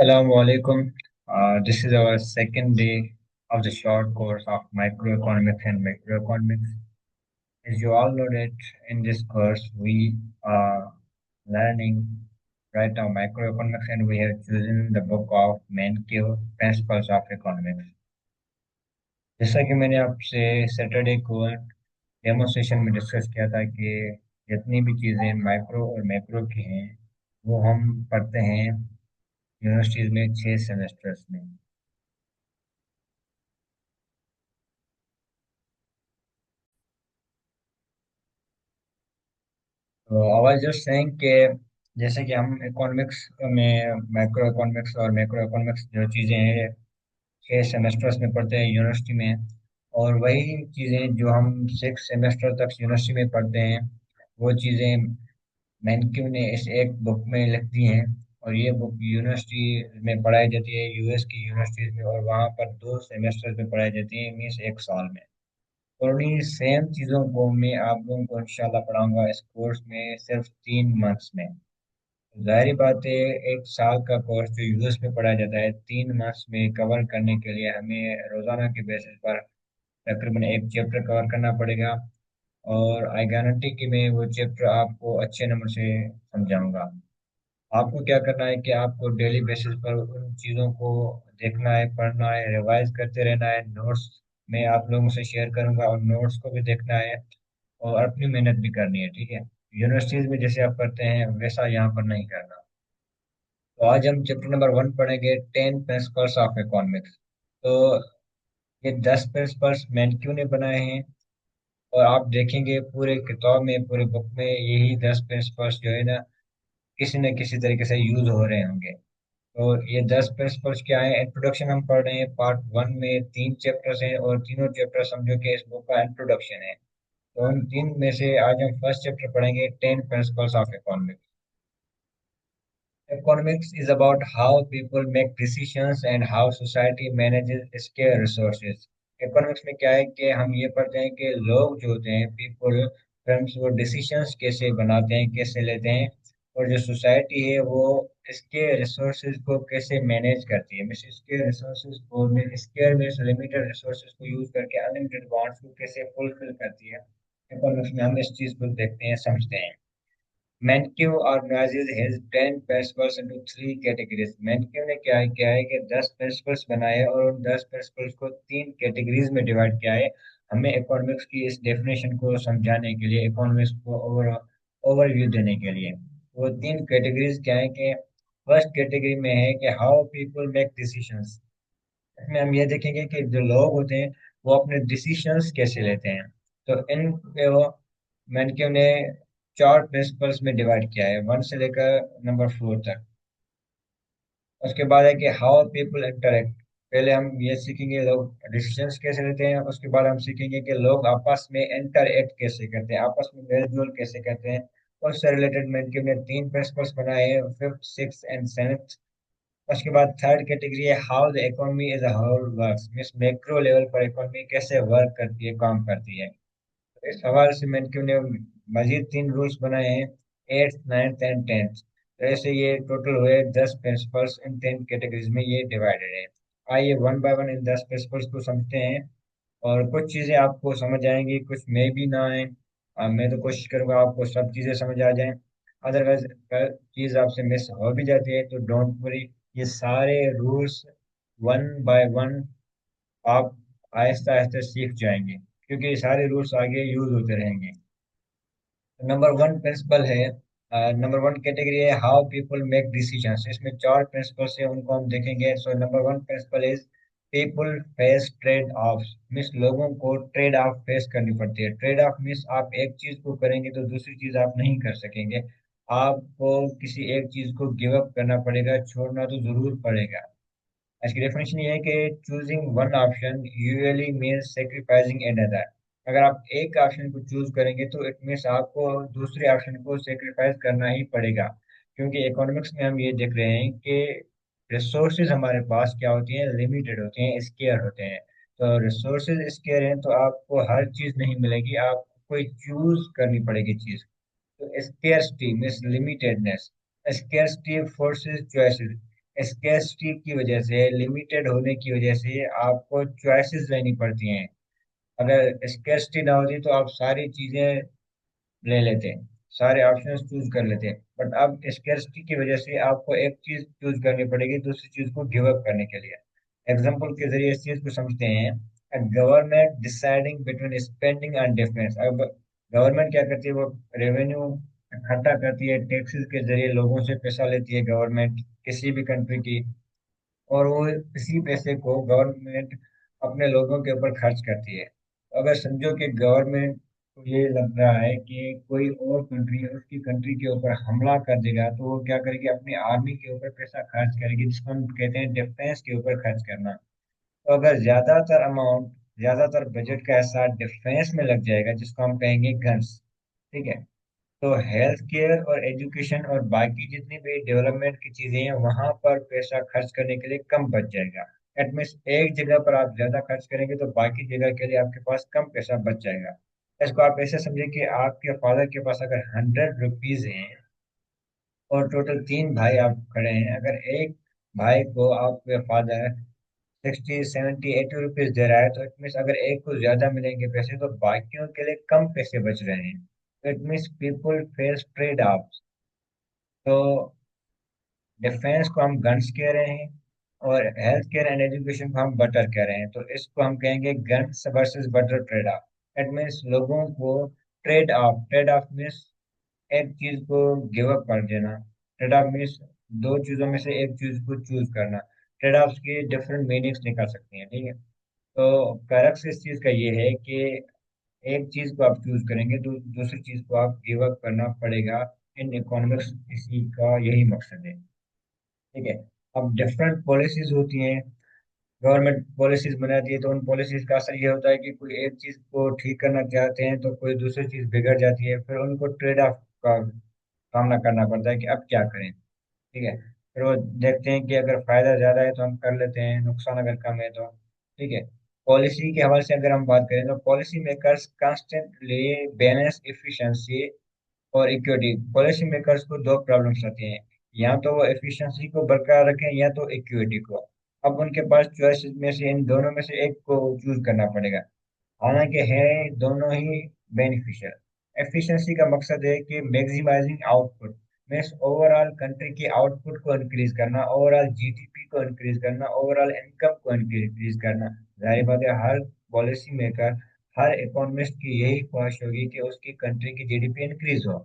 Assalamu alaikum. This is our second day of the short course of microeconomics and macroeconomics. As you all know that in this course we are learning right now microeconomics and we have chosen the book of Mankiw Principles of Economics. जैसा कि मैंने आपसे Saturday को demonstration में discuss किया था कि जितनी भी चीज़ें माइक्रो और मैक्रो की हैं वो हम पढ़ते हैं यूनिवर्सिटीज़ में 6 सेमेस्टर्स में। तो आई वाज जस्ट सेइंग कि जैसे कि हम इकोनॉमिक्स में माइक्रो इकोनॉमिक्स और मैक्रो इकोनॉमिक्स जो चीज़ें हैं 6 सेमेस्टर्स में पढ़ते हैं यूनिवर्सिटी में। और वही चीज़ें जो हम 6 सेमेस्टर तक यूनिवर्सिटी में पढ़ते हैं वो चीज़ें मैनक्यू ने इस एक बुक में लिख दी हैं। और ये बुक यूनिवर्सिटी में पढ़ाई जाती है यूएस की यूनिवर्सिटीज में और वहाँ पर 2 सेमेस्टर में पढ़ाई जाती है मीन्स एक साल में। और उन्हीं सेम चीज़ों को मैं आप लोगों को इंशाल्लाह पढ़ाऊंगा इस कोर्स में सिर्फ 3 मंथ्स में। जाहिर बात है एक साल का कोर्स जो यूएस में पढ़ाया जाता है 3 मंथ्स में कवर करने के लिए हमें रोजाना के बेसिस पर तकरीबन एक चैप्टर कवर करना पड़ेगा। और आई गारंटी कि मैं वो चैप्टर आपको अच्छे नंबर से समझाऊंगा। आपको क्या करना है कि आपको डेली बेसिस पर उन चीज़ों को देखना है, पढ़ना है, रिवाइज करते रहना है। नोट्स मैं आप लोगों से शेयर करूंगा और नोट्स को भी देखना है और अपनी मेहनत भी करनी है, ठीक है। यूनिवर्सिटीज में जैसे आप करते हैं वैसा यहाँ पर नहीं करना। तो आज हम चैप्टर नंबर 1 पढ़ेंगे 10 प्रिंसिपल्स ऑफ इकोनॉमिक्स। तो ये 10 प्रिंसिपल्स मैंने क्यों ने बनाए हैं और आप देखेंगे पूरे किताब में पूरे बुक में यही 10 प्रिंसिपल्स जो है ना किसी न किसी तरीके से यूज हो रहे होंगे। तो ये 10 प्रिंसिपल्स क्या है, इंट्रोडक्शन हम पढ़ रहे हैं पार्ट 1 में 3 चैप्टर्स हैं और तीनों चैप्टर समझो कि इस बुक का इंट्रोडक्शन है। तो उन तीन में से आज हम फर्स्ट चैप्टर पढ़ेंगे 10 principles of economics. Economics is about how people make decisions and how society manages scarce resources. Economics में क्या है कि हम ये पढ़ते हैं कि लोग जो होते हैं पीपल फर्म्स वो डिसीशंस कैसे बनाते हैं, कैसे लेते हैं। और जो सोसाइटी है वो इसके रिसोर्सेज को कैसे मैनेज करती है, मीन्स इसके रिसोर्सेज को स्केयर में लिमिटेड रिसोर्सेज को यूज करके अनलिमिटेड वांट्स को कैसे फुलफिल करती है। इकोनॉमिक्स में हम इस चीज को देखते हैं, समझते हैं। Mankiw organizes his 10 principles into 3 categories. Mankiw ने क्या किया है कि 10 प्रिंसिपल्स बनाए और उन 10 प्रिंसिपल्स को 3 कैटेगरीज में डिवाइड किया है हमें इकोनॉमिक्स की इस डेफिनेशन को समझाने के लिए, इकोनॉमिक्स को ओवरव्यू देने के लिए। वो 3 कैटेगरीज क्या है कि फर्स्ट कैटेगरी में है कि हाउ पीपल मेक डिसीशंस। इसमें हम ये देखेंगे कि जो लोग होते हैं वो अपने डिसीशंस कैसे लेते हैं। तो इन पे वो मैंने ने 4 प्रिंसिपल्स में डिवाइड किया है 1 से लेकर नंबर 4 तक। उसके बाद है कि हाउ पीपल इंटरेक्ट। पहले हम ये सीखेंगे लोग डिसीजंस कैसे लेते हैं, उसके बाद हम सीखेंगे कि लोग आपस में इंटरेक्ट कैसे करते हैं, आपस में मेल जोल कैसे करते हैं। उससे रिलेटेड मैंने 3 प्रिंसिपल्स बनाए हैं, फिफ्थ सिक्स एंड सेवेंथ। उसके बाद थर्ड कैटेगरी है how the economy as a whole works, means macro level पर इकोनॉमी कैसे वर्क करती है, काम करती है। तो इस हवाले से मैंने ने मजीद 3 रूल्स बनाए हैं, एट्थ नाइन्थ एंड टेंथ। तो ऐसे ये टोटल हुए 10 प्रिंसिपल्स, इन 10 कैटेगरीज में ये डिवाइडेड है। आइए one by one in 10 principles को समझते हैं। और कुछ चीज़ें आपको समझ आएंगी, कुछ मे भी ना आए। मैं तो कोशिश करूंगा आपको सब चीज़ें समझ आ जाएं। अदरवाइज चीज़ आपसे मिस हो भी जाती है तो डोंट वरी, ये सारे रूल्स वन बाय वन आप आहिस्ता आहिस्ता सीख जाएंगे क्योंकि ये सारे रूल्स आगे यूज होते रहेंगे। नंबर 1 प्रिंसिपल है, नंबर 1 कैटेगरी है हाउ पीपल मेक डिसीजंस। इसमें 4 प्रिंसिपल्स है उनको हम देखेंगे। So number 1 principle is people face trade off, means लोगों को ट्रेड ऑफ फेस करनी पड़ती है। ट्रेड ऑफ मीन्स आप एक चीज को करेंगे तो दूसरी चीज आप नहीं कर सकेंगे। आपको किसी एक चीज को गिव अप करना पड़ेगा, छोड़ना तो जरूर पड़ेगा। इसकी डेफिनेशन ये है कि choosing one option usually means sacrificing another. अगर आप एक ऑप्शन को चूज करेंगे तो इट मीन्स आपको दूसरे ऑप्शन को सेक्रीफाइस करना ही पड़ेगा। क्योंकि इकोनॉमिक्स में हम ये देख रहे हैं कि रिसोर्सेज हमारे पास क्या होती हैं, लिमिटेड होते हैं, स्केयर होते हैं। तो रिसोर्सेज स्केयर हैं तो आपको हर चीज नहीं मिलेगी, आपको कोई चूज करनी पड़ेगी चीज। तो scarcity means limitedness. Scarcity forces choices. Scarcity की वजह से, लिमिटेड होने की वजह से आपको चॉइसेस लेनी पड़ती हैं। अगर स्केर्सिटी ना होती तो आप सारी चीजें ले लेते हैं, सारे ऑप्शंस चूज कर लेते हैं। बट अब स्केर्सिटी की वजह से आपको एक चीज चूज करनी पड़ेगी दूसरी चीज को गिव अप करने के लिए। एग्जाम्पल के जरिए इस चीज को समझते हैं। Government deciding between spending and defence. अब गवर्नमेंट क्या करती है, वो रेवेन्यू इकट्ठा करती है, टैक्सेस के जरिए लोगों से पैसा लेती है गवर्नमेंट किसी भी कंट्री की। और वो इसी पैसे को गवर्नमेंट अपने लोगों के ऊपर खर्च करती है। तो अगर समझो कि गवर्नमेंट को ये लग रहा है कि कोई और कंट्री उसकी कंट्री के ऊपर हमला कर देगा, तो वो क्या करेगी, अपनी आर्मी के ऊपर पैसा खर्च करेगी, जिसको हम कहते हैं डिफेंस के ऊपर खर्च करना। तो अगर ज्यादातर बजट का हिस्सा डिफेंस में लग जाएगा, जिसको हम कहेंगे गन्स, ठीक है, तो हेल्थ केयर और एजुकेशन और बाकी जितनी भी डेवलपमेंट की चीजें हैं वहां पर पैसा खर्च करने के लिए कम बच जाएगा। एट मीन्स एक जगह पर आप ज्यादा खर्च करेंगे तो बाकी जगह के लिए आपके पास कम पैसा बच जाएगा। इसको आप ऐसे समझे कि आपके फादर के पास अगर 100 रुपीज हैं और टोटल 3 भाई आप खड़े हैं, अगर एक भाई को आपके फादर 60 70 80 रुपीज दे रहा है, तो इट मीन्स अगर एक को ज्यादा मिलेंगे पैसे तो बाकियों के लिए कम पैसे बच रहे हैं। तो it means people face trade of. तो डिफेंस को हम गन्स कह रहे हैं और हेल्थ केयर एंड एजुकेशन को हम बटर कह रहे हैं। तो इसको हम कहेंगे guns versus butter trade off. It means लोगों को ट्रेड ऑफ मीन्स एक चीज को गिव अप कर देना। ट्रेड ऑफ मीन्स दो चीजों में से एक चीज को चूज करना। ट्रेड ऑफ की डिफरेंट मीनिंग्स निकल सकती हैं, ठीक है। तो करक्स इस चीज का ये है कि एक चीज को आप चूज करेंगे तो दूसरी चीज को आप गिव अप करना पड़ेगा। इन इकोनॉमिक्स इसी का यही मकसद है, ठीक है। अब डिफरेंट पॉलिसीज होती हैं, गवर्नमेंट पॉलिसीज बनाती है, तो उन पॉलिसीज का असर ये होता है कि कोई एक चीज को ठीक करना चाहते हैं तो कोई दूसरी चीज बिगड़ जाती है, फिर उनको ट्रेड ऑफ का सामना करना पड़ता है कि अब क्या करें, ठीक है। फिर वो देखते हैं कि अगर फायदा ज्यादा है तो हम कर लेते हैं, नुकसान अगर कम है तो, ठीक है। पॉलिसी के हवाले से अगर हम बात करें तो policy makers constantly balance efficiency और इक्विटी। पॉलिसी मेकर्स को दो प्रॉब्लम्स आती हैं, या तो वो एफिशिएंसी को बरकरार रखें या तो इक्विटी को। अब उनके पास चॉइस में से इन दोनों में से एक को चूज करना पड़ेगा। हालांकि है दोनों ही बेनिफिशियल। एफिशिएंसी का मकसद है कि maximising output, means overall country की आउटपुट को इंक्रीज करना, ओवरऑल जीडीपी को इंक्रीज करना, ओवरऑल इनकम को इंक्रीज करना। जाहिर बात है हर पॉलिसी मेकर, हर इकोनॉमिस्ट की यही ख्वाहिश होगी कि उसकी कंट्री की जीडीपी इंक्रीज हो।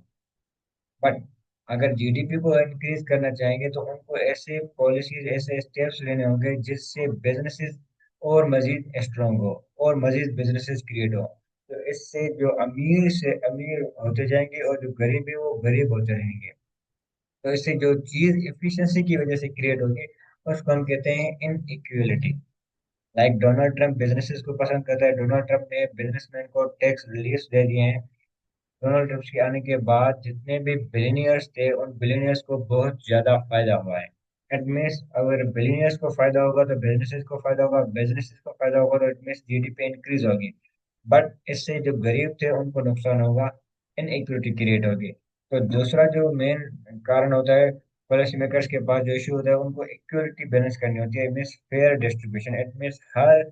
बट अगर जीडीपी को इंक्रीज करना चाहेंगे तो उनको ऐसे पॉलिसीज, ऐसे स्टेप्स लेने होंगे जिससे बिजनेसेस और मजीद स्ट्रांग हो और मजीद बिजनेसेस क्रिएट हो। तो इससे जो अमीर से अमीर होते जाएंगे और जो गरीब है वो गरीब होते रहेंगे। तो इससे जो चीज एफिशिएंसी की वजह से क्रिएट होगी उसको हम कहते हैं inequality. Like Donald Trump businesses को पसंद करता है, डोनाल्ड ट्रंप ने बिजनेसमैन को टैक्स रिलीफ दे दिए हैं। डोनाल्ड ट्रंप के आने के बाद जितने भी बिलीनियर्स थे उन बिलीनियर्स को बहुत ज्यादा फायदा हुआ है। इट मीन्स अगर बिलीनियर्स को फायदा होगा तो बिजनेसेस को फायदा होगा, बिजनेसेस को फायदा होगा तो इट मीन्स जीडीपी इंक्रीज होगी। बट इससे जो गरीब थे उनको नुकसान होगा, इनइक्विटी क्रिएट होगी। तो दूसरा जो मेन कारण होता है, पॉलिसी मेकर्स के पास जो इशू होता है, उनको इक्विटी बैलेंस करनी होती है, means fair distribution. It means her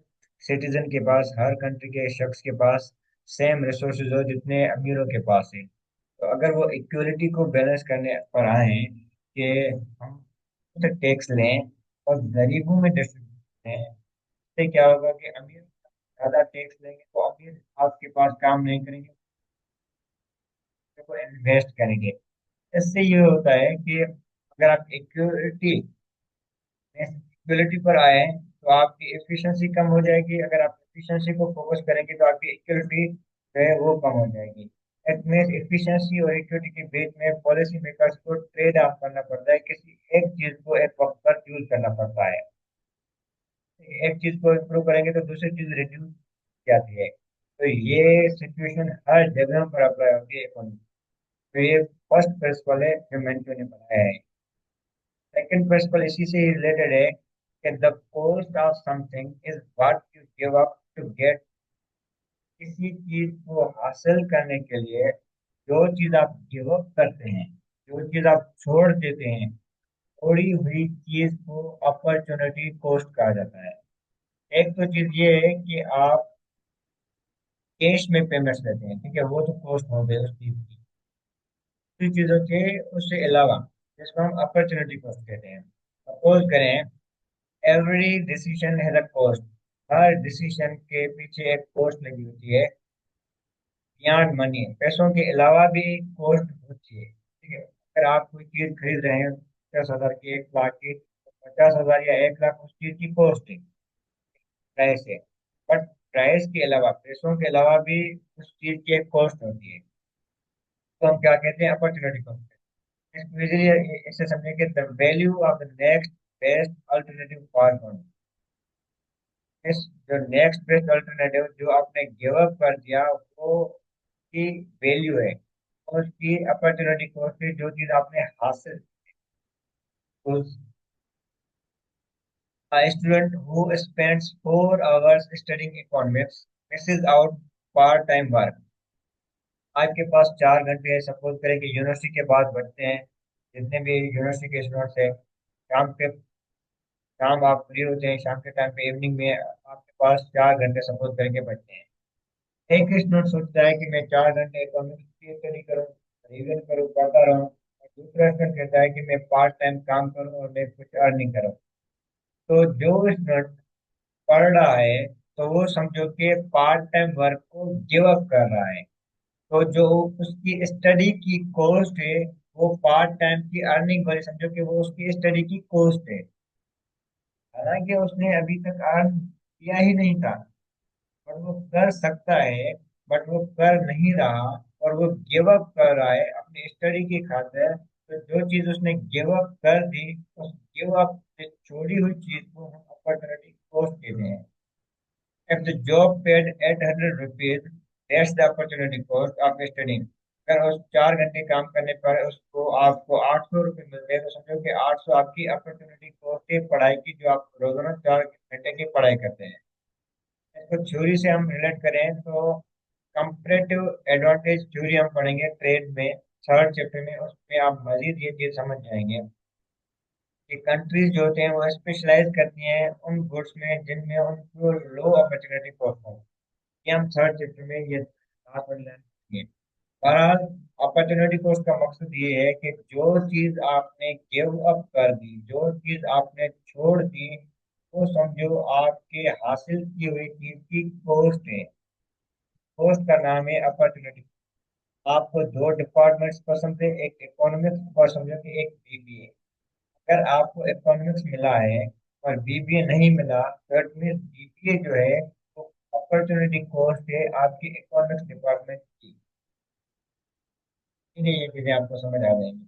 citizen के पास, हर कंट्री के शख्स के पास सेम रिसोर्सेज हो जितने अमीरों के पास है। तो अगर वो इक्वलिटी को बैलेंस करने पर आए कि हम टैक्स लें और गरीबों में डिस्ट्रीब्यूट करें, इससे क्या होगा कि अमीर ज्यादा टैक्स लेंगे तो अमीर आपके पास काम नहीं करेंगे, वो इन्वेस्ट करेंगे। इससे ये होता है कि अगर आप इक्वलिटी पर आए तो आपकी एफिशिएंसी कम हो जाएगी, अगर आप एफिशिएंसी को फोकस करेंगे तो आपकी इक्वलिटी जो है वो कम हो जाएगी। इट मीन्स एफिशिएंसी और इक्विटी के बीच में पॉलिसी मेकर्स को ट्रेड ऑफ करना पड़ता है, किसी एक चीज को एक वक्त पर यूज करना पड़ता है। एक चीज को इम्प्रूव करेंगे तो दूसरी चीज रिड्यूस जाती है। तो ये सिचुएशन हर जगह पर अप्लाई होती है इकोनॉमी। तो ये फर्स्ट प्रिंसिपल है जो मैंने बनाया है। सेकंड प्रिंसिपल इसी से रिलेटेड है कि the cost of something is what you give up to get. किसी चीज को हासिल करने के लिए जो चीज आप गिव अप करते हैं, जो चीज आप छोड़ देते हैं, छोड़ी हुई चीज को अपॉर्चुनिटी कॉस्ट कहा जाता है। एक तो चीज ये है कि आप कैश में पेमेंट्स लेते हैं, ठीक है, वो तो कॉस्ट हो गई उस चीज की। दूसरी चीजों के उससे अलावा जिसको हम अपॉर्चुनिटी कॉस्ट कहते हैं। सपोज करें, every decision has a cost. Her decision के पीछे एक कॉस्ट लगी होती है। बियॉन्ड मनी, पैसों के अलावा भी कॉस्ट होती है, ठीक है। अगर आप कोई चीज खरीद रहे हैं 50,000 की, 1 लाख की, तो 50,000 या 1 लाख उस चीज की कॉस्ट है, प्राइस है। बट प्राइस के अलावा, पैसों के अलावा भी उस चीज की एक कॉस्ट होती है, तो हम क्या कहते हैं, अपॉर्चुनिटी कॉस्ट। इसको इजीली ऐसे समझेंगे, the value of the next best alternative for one. इस जो नेक्स्ट बेस्ट अल्टरनेटिव जो आपने गिव अप कर दिया, वो की वैल्यू है, और उसकी अपॉर्चुनिटी कॉस्ट है, जो चीज आपने हासिल। A student who spends 4 hours studying economics misses out part-time work। आपके पास 4 घंटे है, सपोज करें कि यूनिवर्सिटी के बाद बचते हैं, जितने भी यूनिवर्सिटी के स्टूडेंट्स हैं, शाम आप फ्री होते हैं, शाम के टाइम पे इवनिंग में आपके पास 4 घंटे सपोज करके बचते हैं। एक स्टूडेंट सोचता है कि मैं 4 घंटे इकोनॉमिक्स की स्टडी करूँ, रिविजन करूँ, पढ़ता रहूँ, और दूसरा स्टूडेंट कहता है कि मैं पार्ट टाइम काम करूँ और मैं कुछ अर्निंग करूँ। तो जो स्टूडेंट पढ़ रहा है, तो वो समझो कि पार्ट टाइम वर्क को गिव अप कर रहा है। तो जो उसकी स्टडी की कॉस्ट है, वो पार्ट टाइम की अर्निंग वाली समझो कि वो उसकी स्टडी की कॉस्ट है। हालांकि उसने अभी तक अर्न किया ही नहीं था, और वो कर सकता है, बट वो कर नहीं रहा, और वो गिव अप कर रहा है अपनी स्टडी की खातिर। तो जो चीज उसने गिव अप कर दी, उस गिव अप से छोड़ी हुई चीज को हम अपॉर्चुनिटी कॉस्ट कहते हैं। If the job paid 800 rupees, that's the opportunity cost of studying। अगर उस 4 घंटे काम करने पर उसको आपको 800 रुपये मिलते हैं, तो समझो कि 800 आपकी अपॉर्चुनिटी कॉस्ट है पढ़ाई की, जो आप रोजाना 4 घंटे की पढ़ाई करते हैं। इसको थ्योरी से हम रिलेट करें तो कंपैरेटिव एडवांटेज थ्योरी हम पढ़ेंगे ट्रेड में, 3rd चैप्टर में। उसमें आप मजीद ये चीज समझ जाएंगे कि कंट्रीज जो होते हैं वो स्पेशलाइज करती हैं उन गुड्स में जिनमें उनको लो अपॉर्चुनिटी कॉस्ट हो। ये हम 3rd चैप्टर में ये बात लेंगे। बहरहाल, अपॉर्चुनिटी कॉस्ट का मकसद ये है कि जो चीज आपने गिव अप कर दी, जो चीज आपने छोड़ दी, वो समझो आपके हासिल की हुई चीज की कॉस्ट है। कॉस्ट का नाम है अपॉर्चुनिटी। आपको दो डिपार्टमेंट्स पसंद है, एक इकोनॉमिक्स और समझो कि एक बीबीए। अगर आपको इकोनॉमिक्स मिला है और बीबीए नहीं मिला, तो इट मीन्स बीबीए जो है वो अपॉर्चुनिटी कॉस्ट है आपकी इकोनॉमिक्स डिपार्टमेंट की। इन्हें ये चीजें आपको समझ आ जाएंगी।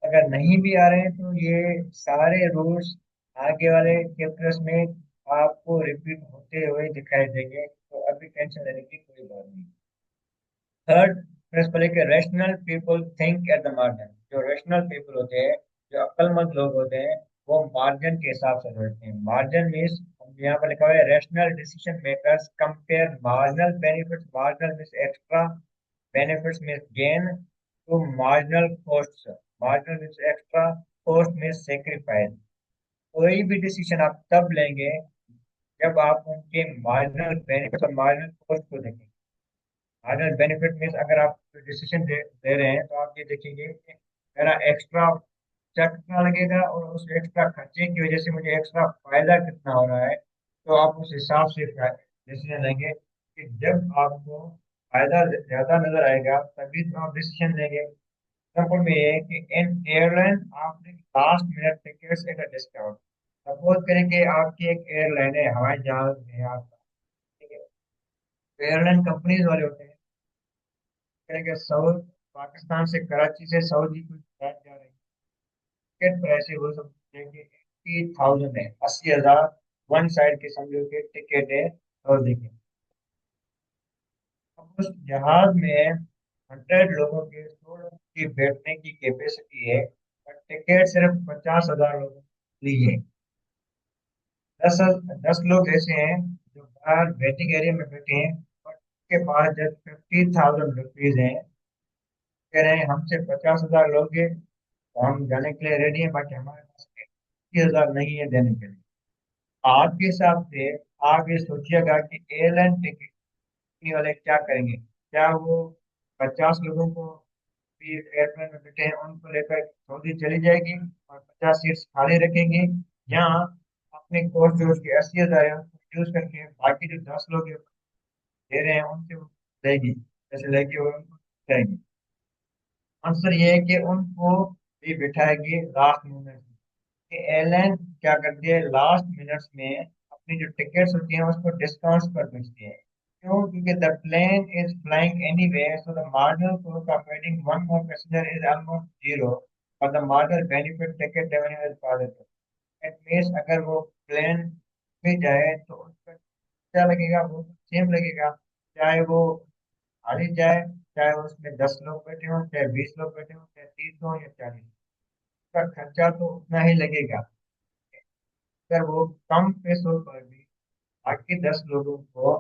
अगर नहीं भी आ रहे हैं, तो ये सारे रूल्स आगे वाले चैप्टर्स में आपको रिपीट होते हुए दिखाई देंगे, तो अभी टेंशन लेने की कोई बात नहीं। थर्ड प्रिंसिपल है कि rational people think at the margin. जो रेशनल पीपल होते हैं, जो अक्लमंद लोग होते हैं, वो मार्जिन के हिसाब से सोचते हैं। मार्जिन मीन्स यहाँ पर लिखा हुआ है, rational decision makers compare marginal benefits, marginal means extra, benefits means gain, to marginal cost. Marginal means extra, cost means sacrifice. कोई भी डिसीजन आप तब लेंगे जब आप उनके मार्जिनल बेनिफिट और मार्जिनल कॉस्ट को देखेंगे। मार्जिनल बेनिफिट मीन्स अगर आप डिसीजन दे रहे हैं, तो आप ये देखेंगे कि मेरा एक्स्ट्रा खर्चा कितना लगेगा, और उस एक्स्ट्रा खर्चे की वजह से मुझे एक्स्ट्रा फायदा कितना हो रहा है। तो आप उस हिसाब से डिसीजन लेंगे, कि जब आपको फायदा ज्यादा नजर आएगा तभी तो आप डिसीजन लेंगे। एग्जाम्पल में ये है कि इन एयरलाइन आपने last minute tickets at a discount. Suppose करें कि आपकी एक एयरलाइन है, हवाई जहाज है आपका, ठीक है। तो एयरलाइन कंपनीज वाले होते हैं, करें कि साउथ पाकिस्तान से, कराची से सऊदी कुछ फ्लाइट जा रही है, टिकट प्राइस है वो सब देंगे 80,000 है, 80,000 वन साइड के समझो के टिकट है सऊदी के। अब उस जहाज में 100 लोगों के 100 लोगों की बैठने की कैपेसिटी है, और टिकट सिर्फ 50,000 लोगों के लिए है। 10 लोग ऐसे हैं जो बाहर वेटिंग एरिया में बैठे हैं, और के पास जब 50,000 रुपीज हैं, कह रहे हैं हमसे 50,000 लोगे, तो हम जाने के लिए रेडी हैं, बाकी हमारे पास 80,000 नहीं है देने के लिए। आपके हिसाब से आप ये सोचिएगा कि एयरलाइन टिकट वाले क्या करेंगे? क्या वो 50 लोगों को भी एयरप्लेन में बैठे हैं उनको लेकर सऊदी चली जाएगी और 50 सीट्स खाली रखेंगे, या अपने कोच जो उसके 80,000 है उसको यूज करके बाकी जो 10 लोग दे रहे हैं उनसे वो लेगी, जैसे लेगी और उनको जाएगी? आंसर ये है कि उनको भी बिठाएगी लास्ट मोमेंट में। एयरलाइन क्या करती है, लास्ट मिनट्स में अपनी जो टिकट्स होती हैं उसको डिस्काउंट्स पर बेचती है। क्यों? क्योंकि the plane is flying anyway, so the marginal cost of adding one more passenger is almost zero, और the marginal benefit ticket revenue is positive. It means अगर वो प्लेन भी जाए तो उसका क्या लगेगा, वो सेम लगेगा, चाहे वो खाली जाए, चाहे उसमें 10 लोग बैठे हों, चाहे 20 लोग बैठे हों, चाहे 30 हो या 40, का खर्चा तो उतना ही लगेगा। अगर वो कम पैसों पर भी बाकी 10 लोगों को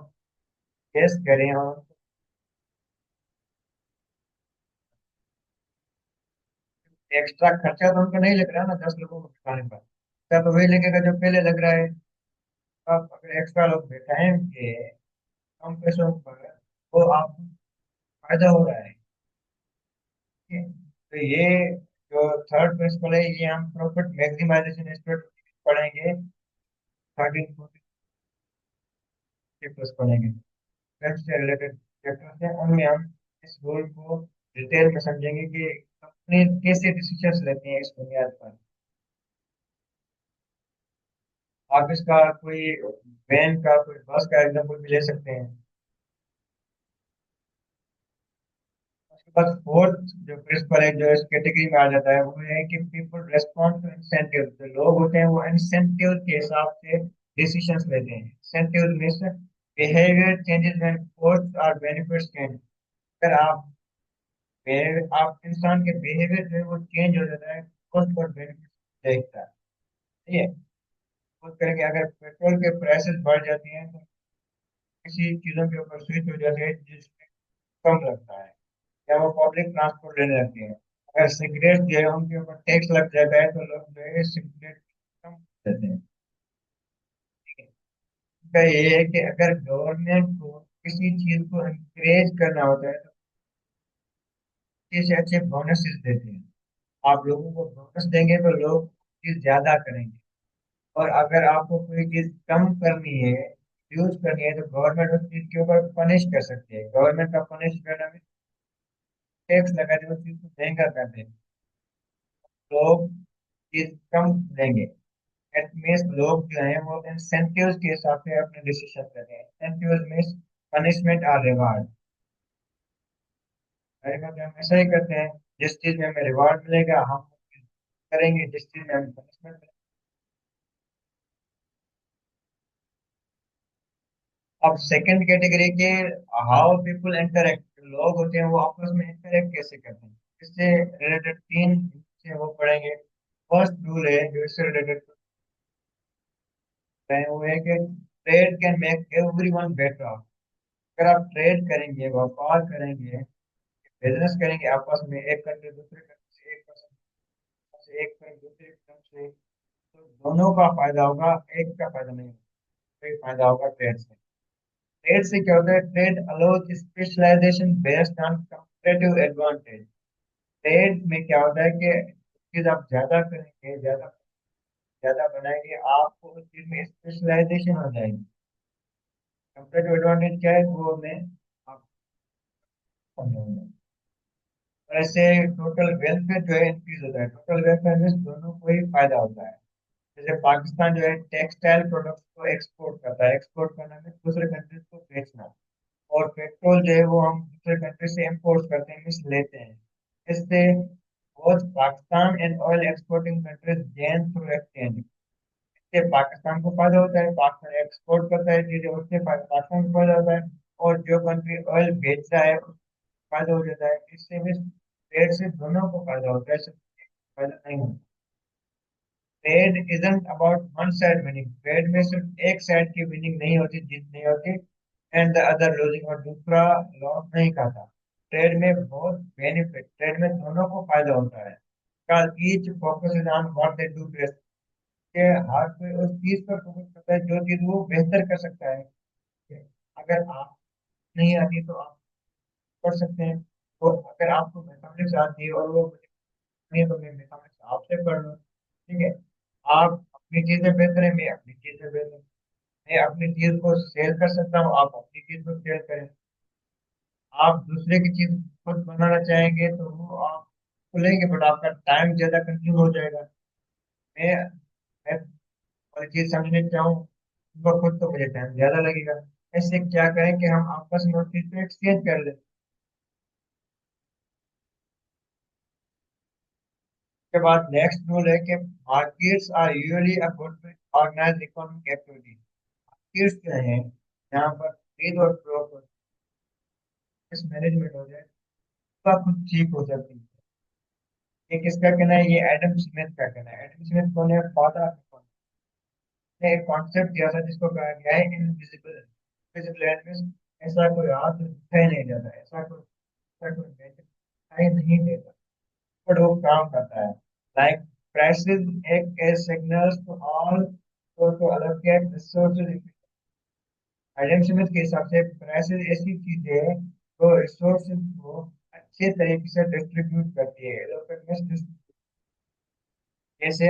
टेस्ट करें और एक्स्ट्रा खर्चा तो उनको नहीं लग रहा ना 10 लोगों को खाने पर, खर्चा तो वही लगेगा जो पहले लग रहा है। अब अगर एक्स्ट्रा लोग बैठाएंगे कम पैसों पर तो आपको फायदा हो रहा है। ठीक है? तो ये जो थर्ड प्रिंसिपल है ये हम प्रॉफिट मैक्सिमाइजेशन पढ़ेंगे, 13 प्लस पढ़ेंगे। टैक्स से रिलेटेड चैप्टर्स हैं, उनमें हम इस रूल को डिटेल में समझेंगे कि कंपनी कैसे डिसीजंस लेती हैं इस बुनियाद पर। आप इसका कोई वैन का कोई बस का एग्जाम्पल भी ले सकते हैं। उसके बाद फोर्थ जो प्रिंसिपल है जो इस कैटेगरी में आ जाता है वो है कि पीपल रेस्पॉन्ड टू इंसेंटिव। जो लोग होते हैं वो इंसेंटिव के हिसाब से डिसीजंस लेते हैं। Incentive means behaviour changes when cost और बेनिफिट्स चेंज। अगर आप इंसान के बिहेवियर जो है वो चेंज हो जाता है कॉस्ट और बेनिफिट देखता है। ठीक है? उस तरह के अगर पेट्रोल के प्राइसेस बढ़ जाती हैं तो किसी चीज़ों के ऊपर स्विच हो जाती है जिसमें कम लगता है, या वो पब्लिक ट्रांसपोर्ट लेने लगते हैं। अगर सिगरेट जो है उनके ऊपर टैक्स लग जाता है तो लोग जो है सिगरेट कम देते हैं। ठीक है? इसका ये है कि अगर गवर्नमेंट को किसी चीज को इंकरेज करना होता है तो अच्छे से अच्छे बोनसेस देते हैं। आप लोगों को बोनस देंगे तो लोग चीज ज्यादा करेंगे। और अगर आपको कोई चीज कम करनी है, यूज करनी है, तो गवर्नमेंट उस चीज के ऊपर पनिश कर सकती है। गवर्नमेंट का पनिश करना में टैक्स लगा दे, उस चीज को महंगा कर दे, लोग चीज कम लेंगे। इट मीन्स लोग जो है वो इंसेंटिव्स के हिसाब से अपने डिसीजन लेते हैं। इंसेंटिव्स मीन्स पनिशमेंट और रिवार्ड। हम ऐसा ही करते हैं, जिस चीज में हमें रिवार्ड मिलेगा हम करेंगे, जिस चीज में हमें पनिशमेंट। अब सेकंड कैटेगरी के हाउ पीपल इंटरेक्ट। लोग होते हैं वो आपस में इंटरेक्ट कैसे करते हैं, इससे रिलेटेड तीन से वो पढ़ेंगे। फर्स्ट रूल है जो इससे रिलेटेड है वो है कि trade can make everyone better. अगर आप ट्रेड करेंगे, व्यापार करेंगे, बिजनेस करेंगे आपस में, एक कंट्री दूसरे कंट्री से, एक पर्सन से, एक firm दूसरे firm से, तो दोनों का फायदा होगा, एक का फायदा नहीं होगा। कोई फायदा होगा ट्रेड से। ट्रेड से क्या होता है, trade allows specialisation based on competitive advantage. Trade में क्या होता है कि चीज आप ज्यादा करेंगे, ज्यादा ज्यादा बनाएंगे, आपको उस चीज में स्पेशलाइजेशन हो जाएगी। कंपेटिटिव एडवांटेज क्या है वो मैं आप समझाऊंगा। और ऐसे टोटल वेलफेयर जो है इंक्रीज होता है। टोटल वेलफेयर में दोनों को ही फायदा होता है। जैसे पाकिस्तान जो है टेक्सटाइल प्रोडक्ट्स को एक्सपोर्ट करता है, एक्सपोर्ट करना में दूसरे कंट्रीज को बेचना। और पेट्रोल जो है वो हम दूसरे कंट्री से इंपोर्ट करते हैं, मीन्स लेते हैं। इससे both Pakistan and oil exporting countries gain through exchange. इससे पाकिस्तान को फायदा होता है, पाकिस्तान एक्सपोर्ट करता है चीजें, उससे पाकिस्तान को फायदा होता है। और जो कंट्री ऑयल बेच रहा है उसको फायदा हो जाता है। इससे भी ट्रेड से दोनों को फायदा होता है, सिर्फ एक को फायदा नहीं होता। Trade isn't about one side winning. Trade में सिर्फ एक साइड की विनिंग नहीं होती, जीत नहीं होती, एंड द अदर लूजिंग, और दूसरा लॉस नहीं खाता। ट्रेड में बहुत बेनिफिट, ट्रेड में दोनों को फायदा होता है। Because each focuses on what they do best. कि हर कोई उस चीज पर फोकस करता है जो चीज वो बेहतर कर सकता है। अगर आप नहीं आती तो आप कर सकते हैं। तो अगर आपको मैथमेटिक्स आती है और वो मुझे नहीं है तो मैं मैथमेटिक्स आपसे पढ़ लूँ, ठीक है। आप अपनी चीजें बेहतर है, मैं अपनी चीजें बेहतर हूँ। मैं अपनी चीज को सेल कर सकता हूँ, आप अपनी चीज को सेल करें। आप दूसरे की चीज खुद बनाना चाहेंगे तो वो आप खुलेंगे, बट आपका टाइम ज्यादा कंज्यूम हो जाएगा। मैं कोई चीज समझने चाहूँ तो खुद तो मुझे टाइम ज्यादा लगेगा। ऐसे क्या करें कि हम आपस में उस चीज को एक्सचेंज कर लें। उसके बाद नेक्स्ट रूल है कि markets are usually a good organised economic activity. Markets जो है यहाँ पर खरीद और फरोख्त मैनेजमेंट हो जाए तो कुछ ठीक हो जाती है। ये किसका कहना है? ये एडम स्मिथ का कहना है। एडम स्मिथ कौन है? फादर। ने एक कॉन्सेप्ट दिया था जिसको कहा गया है इनविजिबल। विजिबल एनिमल्स, ऐसा कोई हाथ जो दिखाई नहीं देता, ऐसा कोई नेचर दिखाई नहीं देता, बट वो काम करता है। Like prices act as signals to all, तो अलग क्या है रिसोर्सेज। एडम स्मिथ के हिसाब से प्राइसेस ऐसी चीज है जो रिसोर्सेज को अच्छे तरीके से डिस्ट्रीब्यूट करती है, इधर उधर misdistribute। जैसे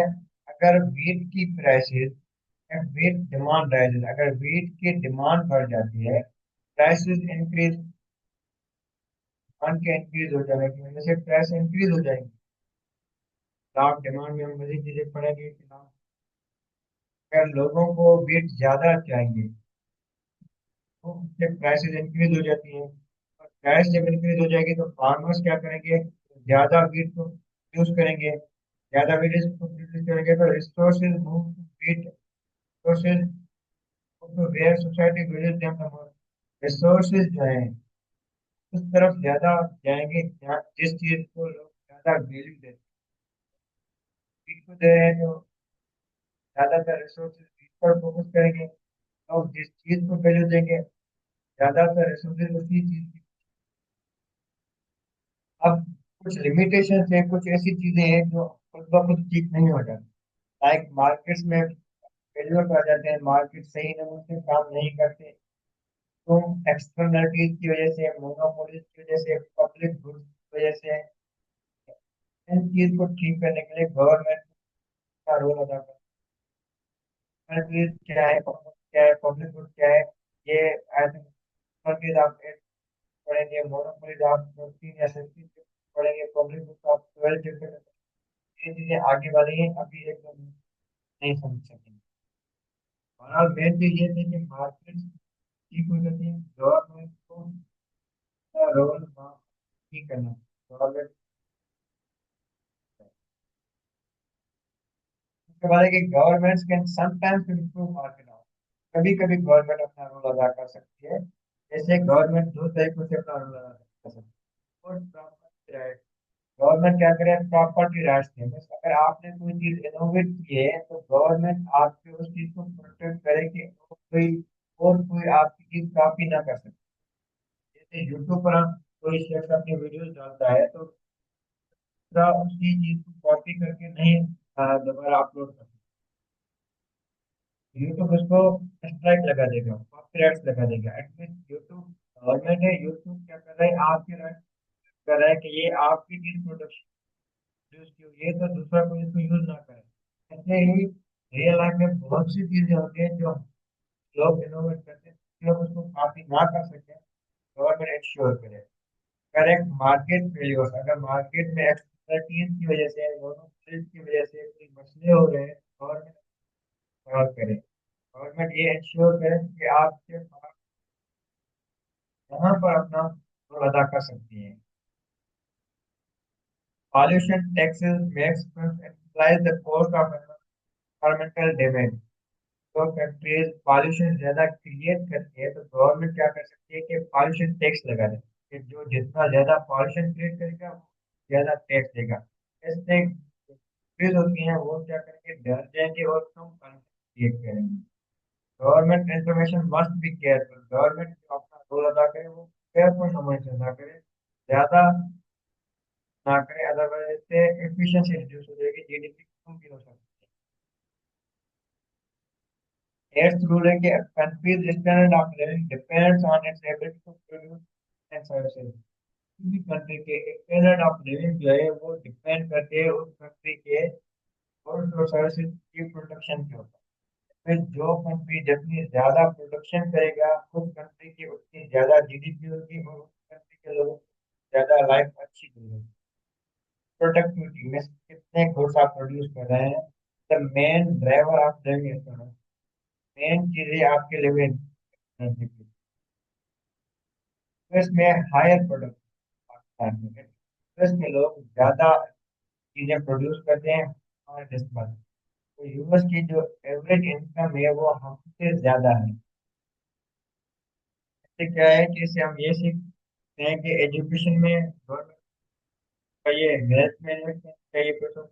अगर वीट की प्राइसेस, वीट डिमांड राइजेस, अगर वीट की डिमांड बढ़ जाती है, प्राइसेस इंक्रीज, डिमांड के इंक्रीज हो जाने की वजह से प्राइस इंक्रीज हो जाएंगे। तो आप डिमांड में हम मजीद चीजें पड़ेंगे कि ना, अगर लोगों को वीट ज्यादा चाहिए तो उससे प्राइसेस इंक्रीज हो जाती है। और प्राइस जब इंक्रीज हो जाएगी तो फार्मर्स क्या करेंगे? ज्यादा वीट को यूज करेंगे। ज्यादा वीट को प्रोड्यूस करेंगे तो resources move to wheat resources, तो where society uses them the most. Resources जो है उस तरफ ज्यादा जाएंगे जिस चीज को लोग ज्यादा वैल्यू देते हैं। वीट को दे रहे हैं तो ज्यादातर रिसोर्सेज वीट पर फोकस करेंगे। और जिस चीज को वैल्यू देंगे ज्यादातर रिसोर्सेज उसी चीज की। अब कुछ लिमिटेशन है, कुछ ऐसी चीजें हैं जो खुद ब खुद ठीक नहीं हो जाती। लाइक मार्केट्स में फेलियर आ जाते हैं, मार्केट सही नमूने से काम नहीं करते, तो एक्सटर्नलिटीज की वजह से, मोनोपोलीज की वजह से, पब्लिक गुड्स की वजह से, इन चीज को ठीक करने के लिए गवर्नमेंट का रोल अदा करता है। चीज क्या है, क्या है पब्लिक गुड क्या है, ये आई थिंक आप पढ़ेंगे, मोनोपोलीज आप 3 या 6 पढ़ेंगे, पब्लिक गुड आप 12 चैप्टर। ये चीजें आगे वाली हैं, अभी एकदम नहीं समझ सकेंगे। और मेन चीज ये थी कि मार्केट ठीक हो जाती है, गवर्नमेंट को रोल ठीक करना, गवर्नमेंट। उसके बाद है कि governments can sometimes improve market out. कभी कभी गवर्नमेंट अपना रोल अदा कर सकती है। जैसे गवर्नमेंट दो तरीकों से अपना रोल अदा कर सकती है। और प्रॉपर्टी राइट, गवर्नमेंट क्या करे? प्रॉपर्टी राइट्स है, बस अगर आपने कोई चीज इनोवेट की है तो गवर्नमेंट आपके उस चीज को प्रोटेक्ट करे कि कोई आपकी चीज कॉपी ना कर सके। जैसे यूट्यूब पर हम कोई शख्स अपनी वीडियोस डालता है तो दूसरा उसी चीज को कॉपी करके नहीं दोबारा अपलोड कर सकता। यूट्यूब उसको स्ट्राइक लगा देगा, कॉपीराइट्स लगा देगा। एटलीस्ट यूट्यूब गवर्नमेंट है, यूट्यूब क्या कर रहा है? आपके राइट कर रहा है कि ये आपकी चीज प्रोडक्शन यूज की हुई है तो दूसरा कोई इसको यूज ना करे। ऐसे ही रियल लाइफ में बहुत सी चीजें होती हैं जो लोग इनोवेट करते हैं, लोग उसको कॉपी ना कर सकें, गवर्नमेंट इंश्योर करे। करेक्ट मार्केट फेल्योर, अगर मार्केट में एक्सपर्टीज की वजह से, मोनोपोलीज की वजह से कोई मसले हो रहे हैं, गवर्नमेंट सॉल्व करे। गवर्नमेंट ये इंश्योर करे कि आपके पास यहाँ पर अपना रोल अदा कर सकती है। Pollution taxes makes implies the cost of environmental damage। तो फैक्ट्रीज पॉल्यूशन ज्यादा क्रिएट करती है तो गवर्नमेंट क्या कर सकती है कि पॉल्यूशन टैक्स लगा दे, कि जो जितना ज्यादा पॉल्यूशन क्रिएट करेगा वो ज्यादा टैक्स देगा। इससे फैक्ट्रीज होती हैं वो क्या करेंगे? डर जाएंगे और कम पॉल्यूशन क्रिएट करेंगे। Government information must be careful, government जो अपना रोल अदा करे वो केयरफुल नंबर से अदा करे। ज्यादा ना करें, अदरवाइज इससे एफिशिएंसी रिड्यूस हो जाएगी, जीडीपी कम भी हो सकती है। एट्थ रूल है कि country's standard of living depends on its ability to produce and services. किसी भी कंट्री के स्टैंडर्ड ऑफ लिविंग जो है वो डिपेंड करते हैं उस कंट्री के गुड्स और सर्विसेज की प्रोडक्शन के ऊपर। फिर जो कंट्री जितनी ज्यादा प्रोडक्शन करेगा उस कंट्री की उतनी ज्यादा जीडीपी होगी और उस कंट्री के लोगों को ज्यादा लाइफ अच्छी मिलेगी। प्रोडक्टिविटी में कितने गुड्स आप प्रोड्यूस कर रहे हैं, the main driver of living, main चीजें आपके लिविंग में हायर प्रोडक्ट पाकिस्तान में, में लोग ज्यादा चीजें प्रोड्यूस करते हैं और इस्तेमाल। तो यूएस की जो एवरेज इनकम है वो हमसे ज्यादा है। इससे क्या है कि इससे हम ये सीखते हैं कि एजुकेशन में गवर्नमेंट का ये हेल्थ में इन्वेस्ट चाहिए, पैसों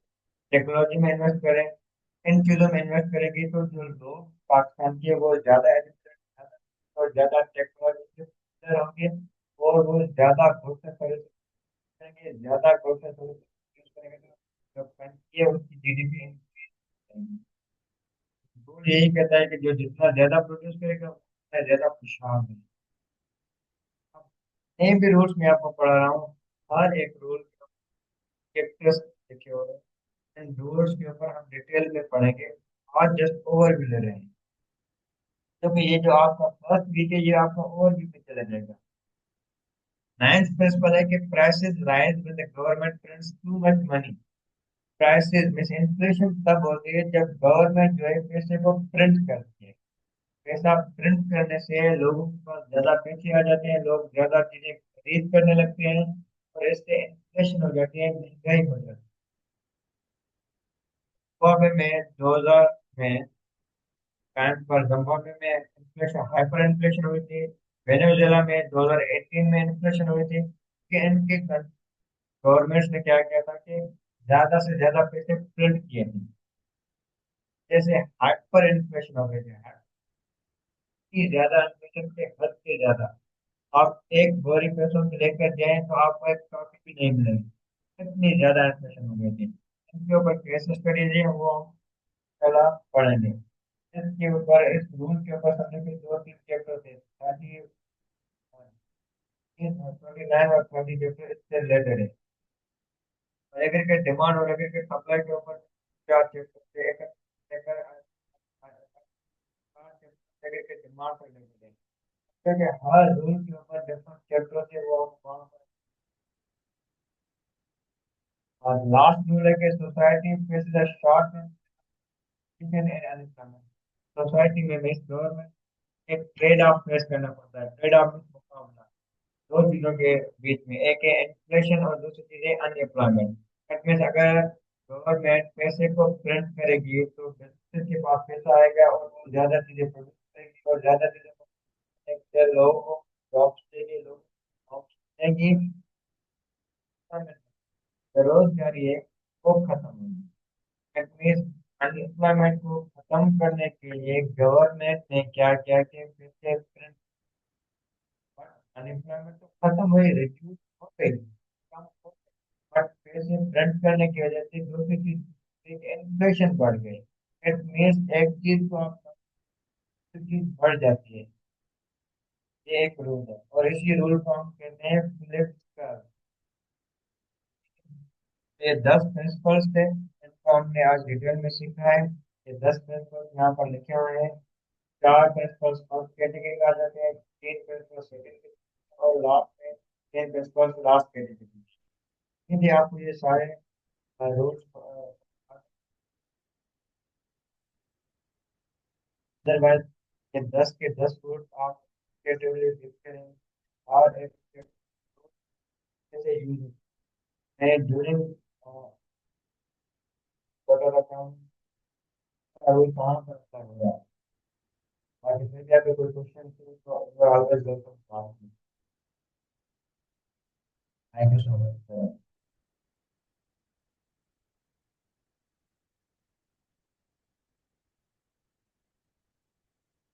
टेक्नोलॉजी में इन्वेस्ट करें। इन चीजों में इन्वेस्ट करेंगे तो जो लोग पाकिस्तान के वो ज्यादा एजुकेटेड और ज्यादा टेक्नोलॉजी से होंगे और वो ज्यादा ग्रोथ करेंगे, ज्यादा ग्रोथ यूज करेंगे तो जो कंट्री है उसकी जीडीपी इंक्रीज करेंगे। रूल यही कहता है कि जो जितना ज्यादा प्रोड्यूस करेगा उतना ज्यादा खुशहाल है। नए भी रूल्स मैं आपको पढ़ा रहा हूँ, हर एक रूल के प्लस लिखे हुए हैं। इन रूल्स के ऊपर हम डिटेल में पढ़ेंगे, आज जस्ट ओवरव्यू ले रहे हैं, क्योंकि ये जो आपका फर्स्ट वीक है ये आपका ओवरव्यू में चला जाएगा। नाइन्थ प्रिंसिपल है कि prices rise when the government prints too much money. Prices means inflation तब होती है जब गवर्नमेंट जो है पैसे को प्रिंट करती है। पैसा प्रिंट करने से लोगों के पास ज्यादा पैसे आ जाते हैं, लोग ज्यादा चीजें खरीद करने लगते हैं और इससे इन्फ्लेशन हो जाती है, महंगाई हो जाती है। जिम्बाब्वे में 2000 में टाइम पर जिम्बाब्वे में इन्फ्लेशन हाइपर इन्फ्लेशन हुई थी। वेनेजुएला में 2018 में इन्फ्लेशन हुई थी कि इनके गवर्नमेंट्स ने क्या किया था कि ज्यादा से ज्यादा पैसे प्रिंट किए थे, जैसे हाइपर इन्फ्लेशन हो गई थी, की ज्यादा इन्फ्लेशन के हद से ज्यादा। आप एक बोरी पैसों में लेकर जाएं तो आपको एक टॉफी भी नहीं मिलेगी, इतनी ज्यादा इन्फ्लेशन हो गई थी। इनके ऊपर केस स्टडीज है वो हम कल आप पढ़ेंगे। इसके ऊपर इस रूल के ऊपर समझे कि दो तीन चैप्टर थे, ताकि 29 और 30 चैप्टर इससे रिलेटेड है। और एग्रीगेट डिमांड और एग्रीगेट सप्लाई के ऊपर चार चैप्टर थे, एक लेकर एग्रीगेट डिमांड पर लेकर है। क्योंकि हर रूल के ऊपर डिफरेंट चैप्टर थे वो हम वहाँ पर। और लास्ट रूल है कि society faces a short unemployment. Society में मिस गवर्नमेंट एक ट्रेड ऑफ फेस करना पड़ता है। ट्रेड ऑफ मीन्स मुकाबला दो चीजों के बीच में, एक है इन्फ्लेशन और दूसरी चीज है अनएम्प्लॉयमेंट। दैट मीन्स अगर गवर्नमेंट पैसे को प्रिंट करेगी तो बिजनेस के पास पैसा आएगा और वो ज्यादा चीजें प्रोड्यूस करेगी और ज्यादा चीजें लोगों को जॉब्स देगी, लोग जॉब्स देंगी, बेरोजगारी है वो खत्म होगी। अनएम्प्लॉयमेंट को खत्म करने के लिए गवर्नमेंट ने क्या किया कि पैसे प्रिंट, अनएम्प्लॉयमेंट तो खत्म हुई, रिड्यूस हो गई, कम हो गई, बट पैसे प्रिंट करने की वजह से दूसरी चीज इन्फ्लेशन बढ़ गई। इट मीन्स एक चीज को आप दूसरी चीज बढ़ जाती है। ये एक रूल है और इसी रूल को हम कहते हैं फिलिप्स का। ये 10 प्रिंसिपल्स थे, इनको हमने आज डिटेल में सीखा है। ये 10 प्रिंसिपल्स यहाँ पर लिखे हुए हैं। चार प्रिंसिपल्स फर्स्ट कैटेगरी में आ जाते हैं, तीन प्रिंसिपल्स सेकंड कैटेगरी और लास्ट में तीन प्रिंसिपल्स लास्ट कैटेगरी। यदि आपको ये सारे रूल्स अदरवाइज ये 10 के 10 रूल्स आप क्रिएटिवली लिख करें और एक कैसे यूज है ड्यूरिंग वाटर अकाउंट का रूल कहाँ पर अप्लाई हो रहा है। बाकी फिर भी आपके कोई क्वेश्चन तो always welcome. Thank you so much.